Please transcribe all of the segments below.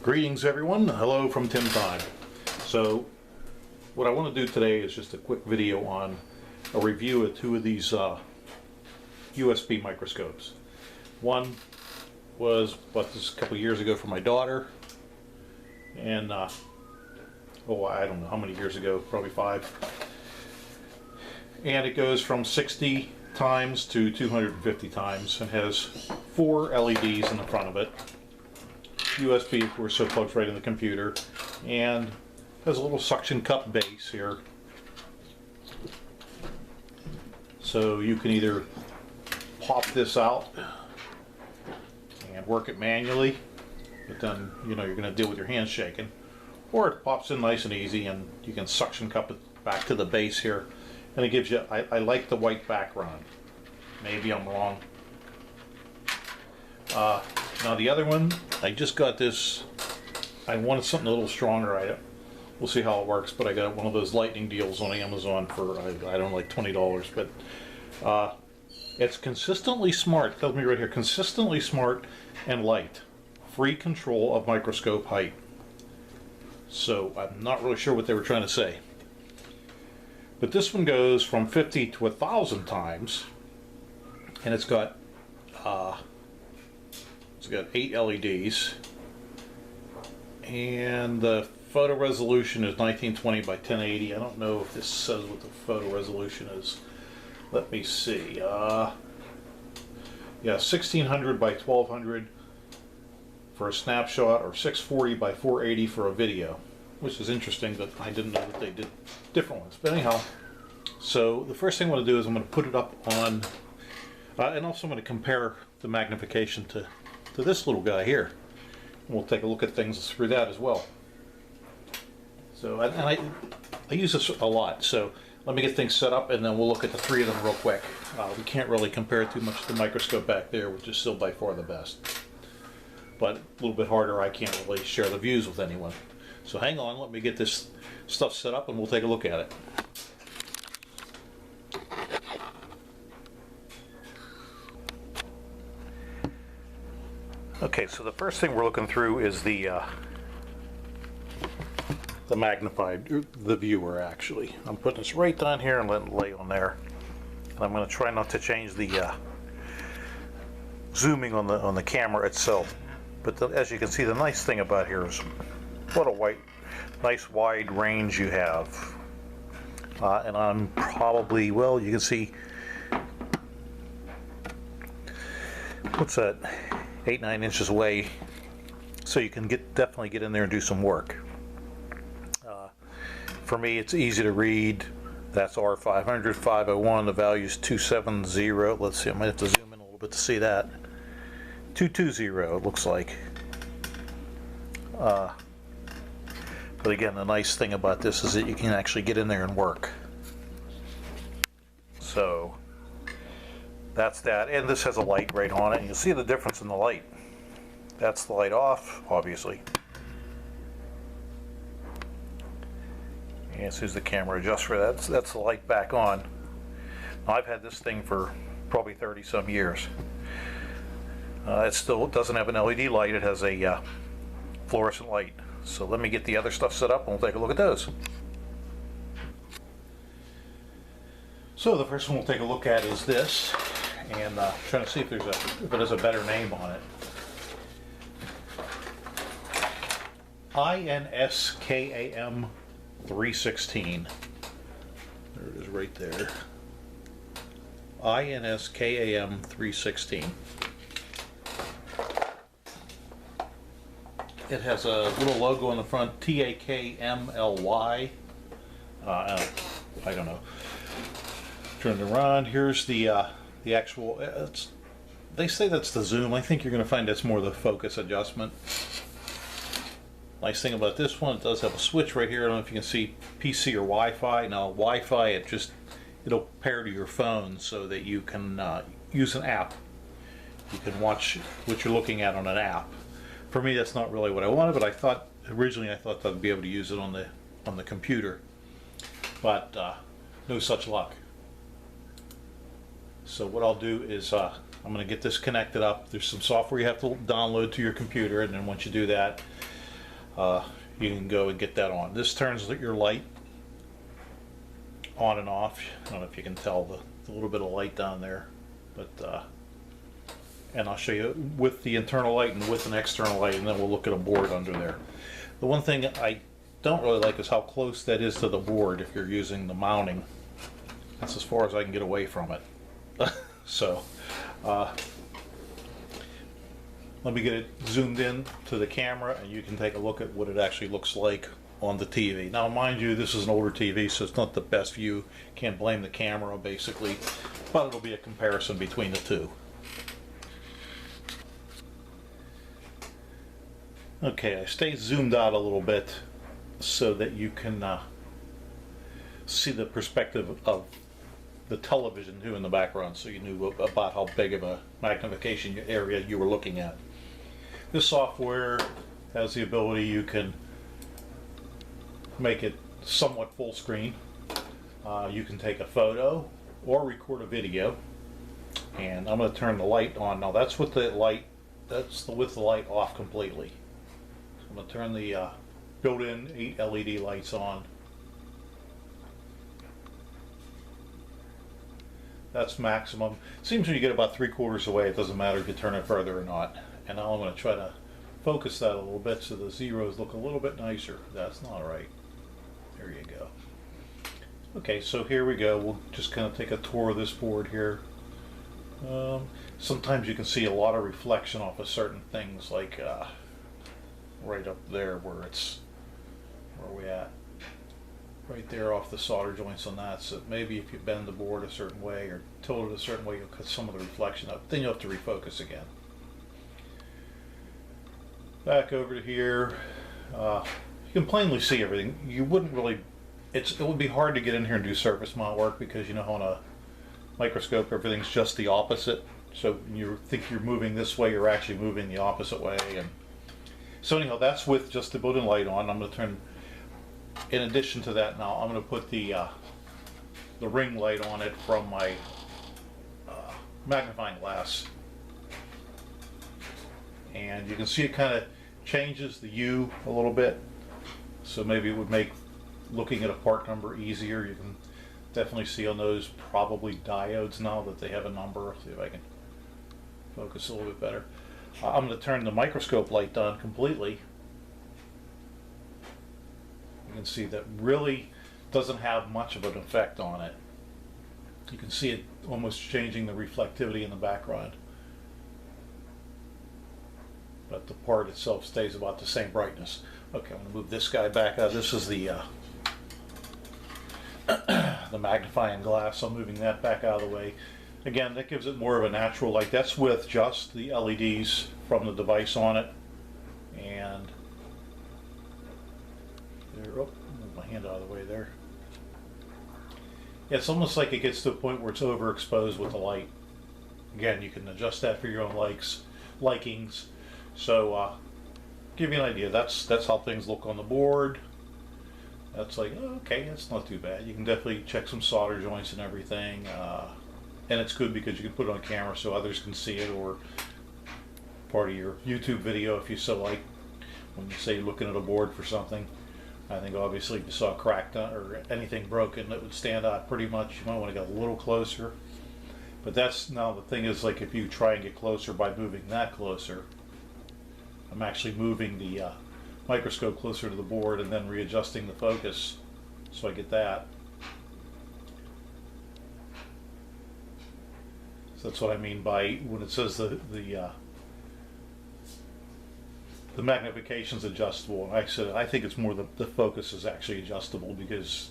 Greetings everyone, hello from Tim Todd. So what I want to do today is just a quick video on a review of two of these USB microscopes. One was bought this a couple years ago for my daughter, and I don't know how many years ago, probably 5. And it goes from 60 times to 250 times and has 4 LEDs in the front of it. USB, of course, so plugs right in the computer, and has a little suction cup base here. So you can either pop this out and work it manually, but then you're going to deal with your hands shaking, or it pops in nice and easy and you can suction cup it back to the base here, and it gives you, I like the white background. Maybe I'm wrong. Now the other one, I just got this. I wanted something a little stronger. We'll see how it works, but I got one of those lightning deals on Amazon for I don't know, like $20. But it's consistently smart. It tells me right here, consistently smart and light, free control of microscope height. So I'm not really sure what they were trying to say. But this one goes from 50 to 1,000 times, and it's got 8 LEDs, and the photo resolution is 1920 by 1080. I don't know if this says what the photo resolution is. Let me see. Yeah, 1600 by 1200 for a snapshot, or 640 by 480 for a video, which is interesting that I didn't know that they did different ones. But anyhow, so the first thing I'm going to do is I'm going to put it up on, and also I'm going to compare the magnification to this little guy here. And we'll take a look at things through that as well. So, and I use this a lot, so let me get things set up and then we'll look at the 3 of them real quick. We can't really compare too much to the microscope back there, which is still by far the best. But a little bit harder, I can't really share the views with anyone. So hang on, let me get this stuff set up and we'll take a look at it. Okay, so the first thing we're looking through is the viewer. Actually, I'm putting this right down here and letting it lay on there. And I'm going to try not to change the zooming on the camera itself. But as you can see, the nice thing about here is what a nice wide range you have. And I'm probably, well, you can see, what's that? 8-9 inches away, so you can definitely get in there and do some work. For me, it's easy to read. That's R500, 501. The value is 270. Let's see, I might have to zoom in a little bit to see that. 220 it looks like. But again, the nice thing about this is that you can actually get in there and work. So that's that, and this has a light right on it. You'll see the difference in the light. That's the light off, obviously. And as soon as the camera adjusts for that, that's the light back on. Now, I've had this thing for probably 30 some years. It still doesn't have an LED light, it has a fluorescent light. So let me get the other stuff set up and we'll take a look at those. So the first one we'll take a look at is this. And trying to see if it has a better name on it. INSKAM 316. There it is right there. INSKAM 316. It has a little logo on the front, TAKMLY. I don't know. Turn it around. Here's the actual, they say that's the zoom. I think you're going to find that's more the focus adjustment. Nice thing about this one, it does have a switch right here. I don't know if you can see PC or Wi-Fi. Now Wi-Fi, it'll pair to your phone so that you can use an app. You can watch what you're looking at on an app. For me, that's not really what I wanted, but originally I thought I'd be able to use it on the computer. But no such luck. So what I'll do is I'm going to get this connected up. There's some software you have to download to your computer, and then once you do that, you can go and get that on. This turns your light on and off. I don't know if you can tell the little bit of light down there, but and I'll show you with the internal light and with an external light, and then we'll look at a board under there. The one thing I don't really like is how close that is to the board if you're using the mounting. That's as far as I can get away from it. So let me get it zoomed in to the camera and you can take a look at what it actually looks like on the TV. Now mind you, this is an older TV, so it's not the best view. Can't blame the camera basically, but it'll be a comparison between the two. Okay, I stay zoomed out a little bit so that you can see the perspective of the television too in the background, so you knew about how big of a magnification area you were looking at. This software has the ability, you can make it somewhat full screen. You can take a photo or record a video, and I'm going to turn the light on. Now that's with the light, that's with the light off completely. So I'm going to turn the built-in 8 LED lights on. That's maximum. Seems when you get about 3/4 away, it doesn't matter if you turn it further or not. And now I'm going to try to focus that a little bit so the zeros look a little bit nicer. That's not right. There you go. Okay, so here we go. We'll just kind of take a tour of this board here. Sometimes you can see a lot of reflection off of certain things, like right up there where it's, where are we at? Right there off the solder joints on that. So maybe if you bend the board a certain way or tilt it a certain way, you'll cut some of the reflection up. Then you'll have to refocus again. Back over to here. You can plainly see everything. You wouldn't really, it would be hard to get in here and do surface mount work because, you know, on a microscope everything's just the opposite. So when you think you're moving this way, you're actually moving the opposite way. And so anyhow, that's with just the built-in light on. I'm going to turn, in addition to that now, I'm going to put the ring light on it from my magnifying glass. And you can see it kind of changes the U a little bit. So maybe it would make looking at a part number easier. You can definitely see on those probably diodes now that they have a number. See if I can focus a little bit better. I'm going to turn the microscope light on completely. You can see that really doesn't have much of an effect on it. You can see it almost changing the reflectivity in the background. But the part itself stays about the same brightness. Okay, I'm going to move this guy back out. This is the the magnifying glass. I'm moving that back out of the way. Again, that gives it more of a natural light. That's with just the LEDs from the device on it. And there, oh, move my hand out of the way there. Yeah, it's almost like it gets to a point where it's overexposed with the light. Again, you can adjust that for your own likings. So, give you an idea. That's how things look on the board. That's like, oh, okay, that's not too bad. You can definitely check some solder joints and everything. And it's good because you can put it on camera so others can see it, or part of your YouTube video if you so like. When you say you're looking at a board for something, I think obviously if you saw a crack or anything broken, it would stand out pretty much. You might want to get a little closer. But that's, now the thing is, like, if you try and get closer by moving that closer, I'm actually moving the microscope closer to the board and then readjusting the focus so I get that. So that's what I mean by when it says the magnification's adjustable. And I think it's more the focus is actually adjustable, because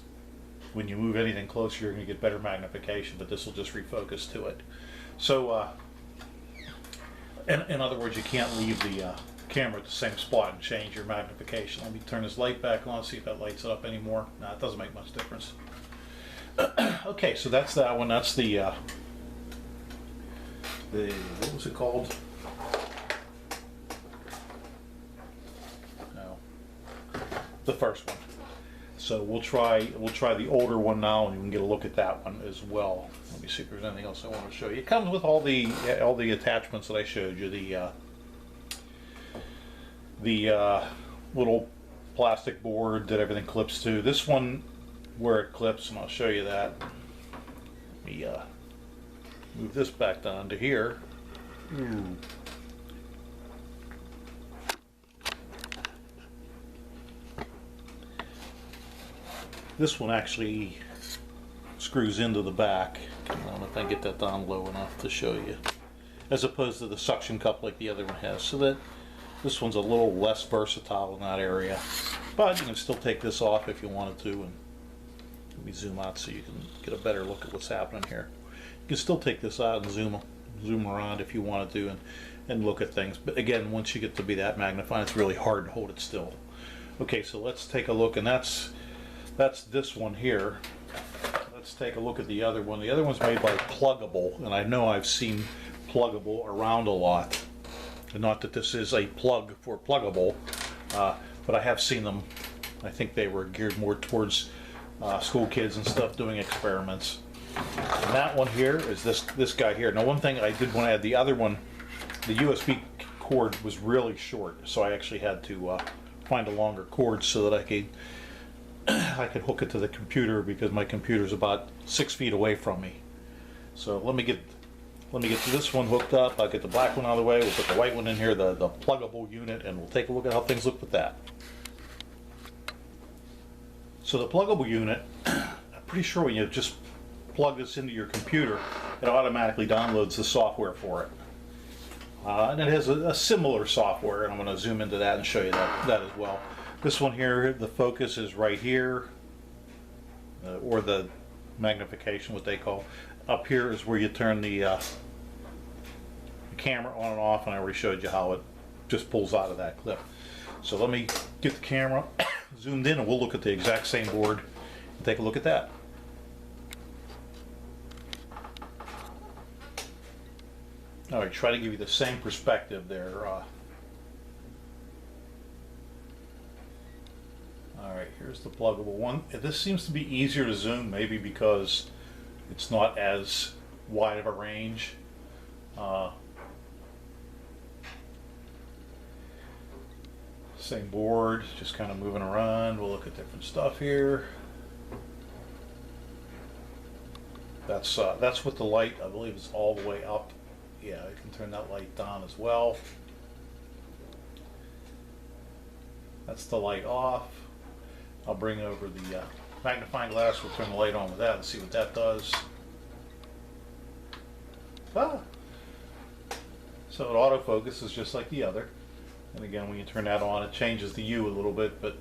when you move anything closer you're going to get better magnification, but this will just refocus to it. So in other words, you can't leave the camera at the same spot and change your magnification. Let me turn this light back on, see if that lights it up anymore. No, it doesn't make much difference. Okay, so that's that one. That's the what was it called? No, the first one. So we'll try the older one now, and you can get a look at that one as well. Let me see if there's anything else I want to show you. It comes with all the attachments that I showed you. The little plastic board that everything clips to. This one, where it clips, and I'll show you that. Let me move this back down to here. This one actually screws into the back. I don't know if I can get that down low enough to show you. As opposed to the suction cup like the other one has. So that this one's a little less versatile in that area. But you can still take this off if you wanted to. And let me zoom out so you can get a better look at what's happening here. You can still take this out and zoom around if you wanted to and look at things. But again, once you get to be that magnified, it's really hard to hold it still. Okay, so let's take a look, and that's this one here. Let's take a look at the other one. The other one's made by Plugable, and I know I've seen Plugable around a lot. And not that this is a plug for Plugable, but I have seen them. I think they were geared more towards school kids and stuff doing experiments. And that one here is this guy here. Now, one thing I did want to add, the other one, the USB cord was really short, so I actually had to find a longer cord so that I could hook it to the computer, because my computer's about 6 feet away from me. So let me get this one hooked up. I'll get the black one out of the way. We'll put the white one in here, the Plugable unit, and we'll take a look at how things look with that. So the Plugable unit, I'm pretty sure when you just plug this into your computer, it automatically downloads the software for it. And it has a similar software, and I'm going to zoom into that and show you that as well. This one here, the focus is right here, or the magnification, what they call. Up here is where you turn the camera on and off, and I already showed you how it just pulls out of that clip. So let me get the camera zoomed in, and we'll look at the exact same board and take a look at that. All right, try to give you the same perspective there. All right, here's the Plugable one. This seems to be easier to zoom, maybe because it's not as wide of a range. Same board, just kind of moving around. We'll look at different stuff here. That's with the light, I believe it's all the way up. Yeah, I can turn that light down as well. That's the light off. I'll bring over the magnifying glass. We'll turn the light on with that and see what that does. So it autofocuses just like the other. And again, when you turn that on, it changes the hue a little bit, but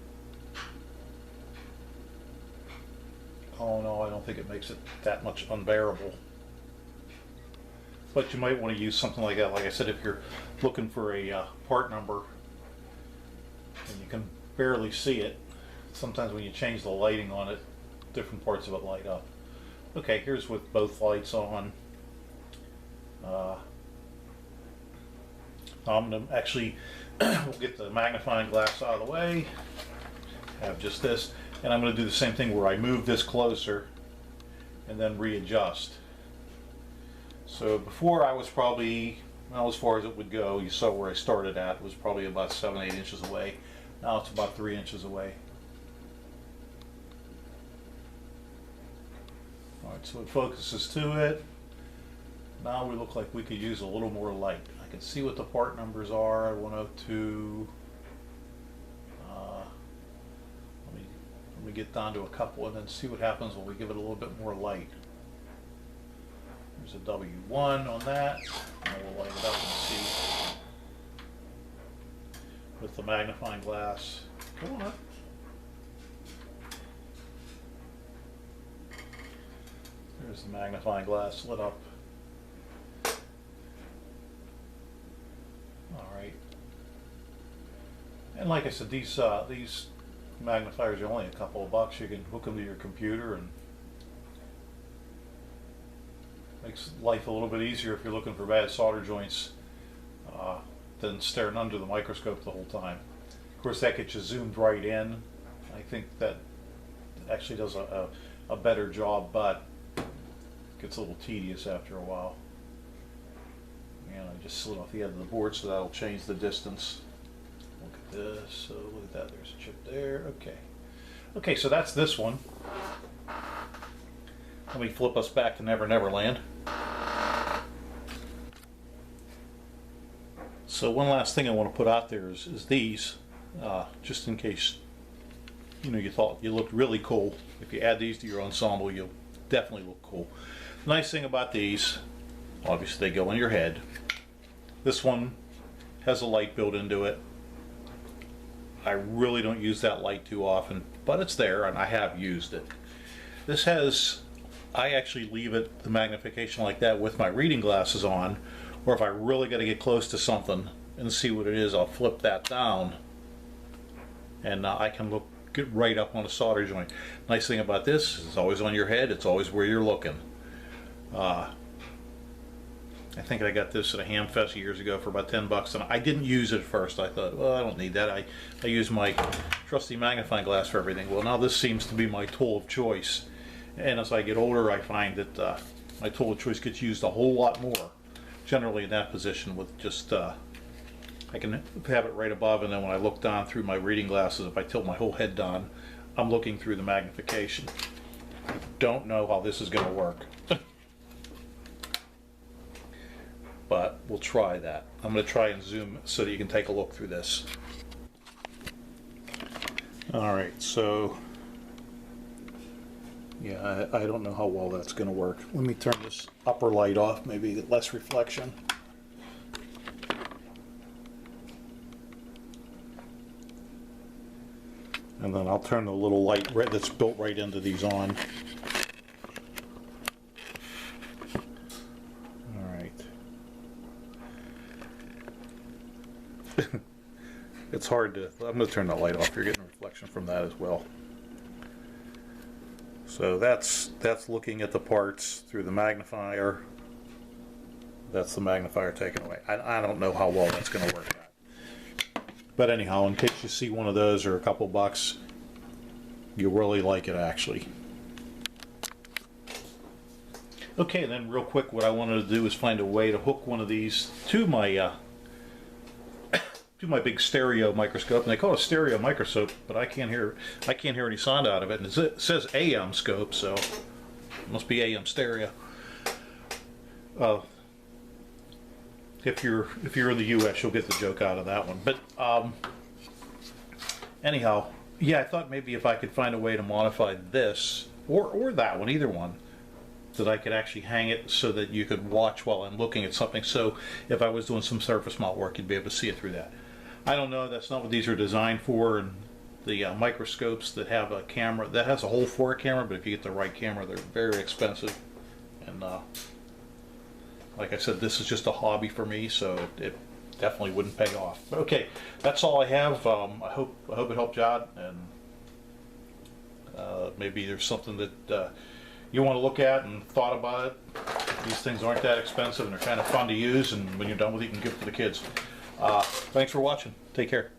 oh no, I don't think it makes it that much unbearable. But you might want to use something like that. Like I said, if you're looking for a part number and you can barely see it, sometimes when you change the lighting on it, different parts of it light up. Okay, here's with both lights on. I'm going to actually, we'll get the magnifying glass out of the way, have just this, and I'm going to do the same thing where I move this closer and then readjust. So before I was probably, well, as far as it would go, you saw where I started at, was probably about 7-8 inches away. Now it's about 3 inches away. Alright, so it focuses to it. Now we look like we could use a little more light. I can see what the part numbers are, 102. Let me get down to a couple and then see what happens when we give it a little bit more light. There's a W1 on that, and we'll light it up and see with the magnifying glass. Come on. There's the magnifying glass lit up. Alright. And like I said, these magnifiers are only a couple of bucks. You can hook them to your computer and makes life a little bit easier if you're looking for bad solder joints than staring under the microscope the whole time. Of course, that gets you zoomed right in. I think that actually does a better job, but it gets a little tedious after a while. And I just slid off the end of the board, so that'll change the distance. Look at like this. So look at that, there's a chip there. Okay. Okay, so that's this one. Let me flip us back to Never Never Land. So one last thing I want to put out there is these, just in case you thought you looked really cool. If you add these to your ensemble, you'll definitely look cool. The nice thing about these, obviously they go on your head. This one has a light built into it. I really don't use that light too often, but it's there and I have used it. This has, I actually leave it the magnification like that with my reading glasses on, or if I really got to get close to something and see what it is, I'll flip that down and I can get right up on a solder joint. Nice thing about this is it's always on your head, it's always where you're looking. I think I got this at a ham fest years ago for about 10 bucks, and I didn't use it at first. I thought, well, I don't need that. I use my trusty magnifying glass for everything. Well, now this seems to be my tool of choice. And as I get older, I find that my tool of choice gets used a whole lot more, generally in that position with just, I can have it right above, and then when I look down through my reading glasses, if I tilt my whole head down, I'm looking through the magnification. I don't know how this is going to work. But we'll try that. I'm going to try and zoom so that you can take a look through this. Alright, so yeah, I don't know how well that's going to work. Let me turn this upper light off, maybe get less reflection. And then I'll turn the little light that's built right into these on. It's hard to, I'm going to turn the light off. You're getting reflection from that as well. So that's looking at the parts through the magnifier. That's the magnifier taken away. I don't know how well that's going to work out. But anyhow, in case you see one of those or a couple bucks, you'll really like it actually. Okay, and then real quick, what I wanted to do is find a way to hook one of these to my big stereo microscope, and they call it a stereo microscope, but I can't hear any sound out of it, and it says AM scope, so it must be AM stereo. If you're in the US, you'll get the joke out of that one. But anyhow, yeah, I thought maybe if I could find a way to modify this or that one, either one, that I could actually hang it so that you could watch while I'm looking at something. So if I was doing some surface mount work, you'd be able to see it through that. I don't know, that's not what these are designed for, and the microscopes that have a camera, that has a hole for a camera, but if you get the right camera, they're very expensive. And like I said, this is just a hobby for me, so it definitely wouldn't pay off. But okay, that's all I have. I hope it helped you out, and maybe there's something that you want to look at and thought about it. These things aren't that expensive, and they're kind of fun to use, and when you're done with it, you can give it to the kids. Thanks for watching. Take care.